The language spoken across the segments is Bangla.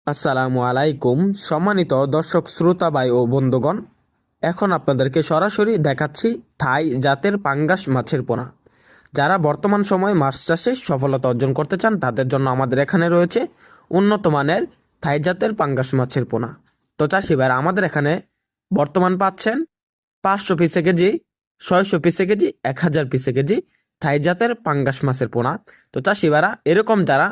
আসসালামু আলাইকুম সম্মানিত দর্শক শ্রোতা ভাই ও বন্ধুগণ। এখন আপনাদেরকে সরাসরি দেখাচ্ছি থাই জাতের পাঙ্গাস মাছের পোনা। যারা বর্তমান সময়ে মাছ চাষে সফলতা অর্জন করতে চান তাদের জন্য আমাদের এখানে রয়েছে উন্নত মানের থাই জাতের পাঙ্গাস মাছের পোনা। তো চাষি ভাইরা আমাদের এখানে বর্তমান পাচ্ছেন 500 পিসে কেজি, 600 পিসে কেজি, 1000 পিসে কেজি থাই জাতের পাঙ্গাস মাছের পোনা। তো চাষি ভাইরা এরকম যারা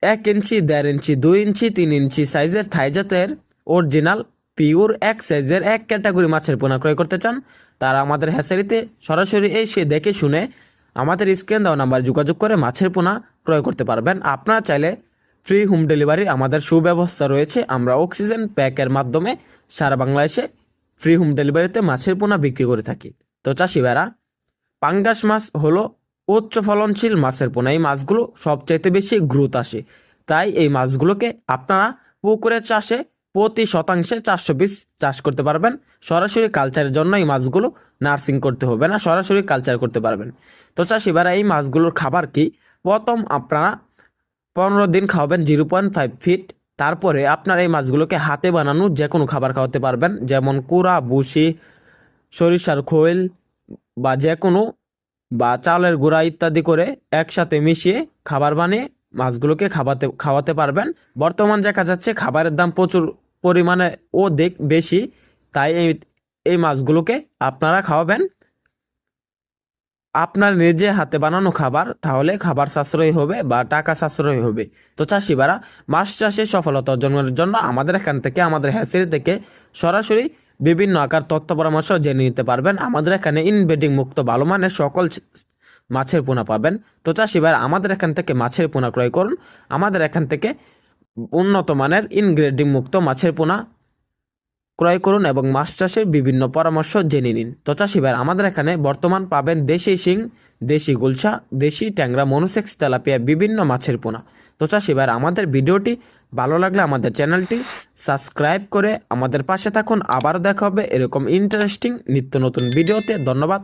1 ইঞ্চি, 1.5 ইঞ্চি, 2 ইঞ্চি, 3 ইঞ্চি সাইজের থাই জাতের অরিজিনাল পিওর এক সাইজের এক ক্যাটাগরি মাছের পোনা ক্রয় করতে চান, তারা আমাদের হ্যাচারিতে সরাসরি এসে দেখে শুনে আমাদের স্ক্রিন দেওয়া নাম্বার যোগাযোগ করে মাছের পোনা ক্রয় করতে পারবেন। আপনারা চাইলে ফ্রি হোম ডেলিভারি আমাদের সুব্যবস্থা রয়েছে। আমরা অক্সিজেন প্যাকের মাধ্যমে সারা বাংলাদেশে ফ্রি হোম ডেলিভারিতে মাছের পোনা বিক্রি করে থাকি। তো চাষি ভাইরা, পাঙ্গাস মাছ হলো উচ্চ ফলনশীল মাছের পোনা। এই মাছগুলো সবচাইতে বেশি গ্রোথ আসে, তাই এই মাছগুলোকে আপনারা পুকুরে চাষে প্রতি শতাংশে 400 পিস চাষ করতে পারবেন। সরাসরি কালচারের জন্য এই মাছগুলো নার্সিং করতে হবে না, সরাসরি কালচার করতে পারবেন। তো চাষিবারা, এই মাছগুলোর খাবার কি? প্রথম আপনারা 15 দিন খাওয়াবেন 0.5 ফিট। তারপরে আপনারা এই মাছগুলোকে হাতে বানানো যে কোনো খাবার খাওয়াতে পারবেন, যেমন কুড়া, ভুসি, সরিষার খোল বা যে কোনো বা চালের গুঁড়া ইত্যাদি করে একসাথে মিশিয়ে খাবার বানিয়ে মাছগুলোকে খাওয়াতে পারবেন। বর্তমান দেখা যাচ্ছে খাবারের দাম প্রচুর পরিমাণে বেশি, তাই এই মাছগুলোকে আপনারা খাওয়াবেন আপনার নিজে হাতে বানানো খাবার, তাহলে খাবার সাশ্রয় হবে বা টাকা সাশ্রয় হবে। তো চাষিবারা, মাছ চাষে সফলতা অর্জনের জন্য আমাদের এখান থেকে, আমাদের হ্যাচারি থেকে সরাসরি বিভিন্ন আকার তথ্য পরামর্শ জেনে নিতে পারবেন। আমাদের এখানে ইনব্রিডিং মুক্ত ভালো মানের সকল মাছের পোনা পাবেন। তো চাষিবারা, আমাদের এখান থেকে মাছের পোনা ক্রয় করুন। আমাদের এখান থেকে উন্নত মানের ইনগ্রেডিং মুক্ত মাছের পোনা ক্রয় করুন এবং মাছ চাষের বিভিন্ন পরামর্শ জেনে নিন। তো চাষি ভাই, আমাদের এখানে বর্তমান পাবেন দেশি শিং, দেশি গুলশা, দেশি ট্যাংরা, মনোসেক্স, তেলাপিয়া বিভিন্ন মাছের পোনা। তো চাষি ভাই, আমাদের ভিডিওটি ভালো লাগলে আমাদের চ্যানেলটি সাবস্ক্রাইব করে আমাদের পাশে থাকুন। আবার দেখা হবে এরকম ইন্টারেস্টিং নিত্য নতুন ভিডিওতে। ধন্যবাদ।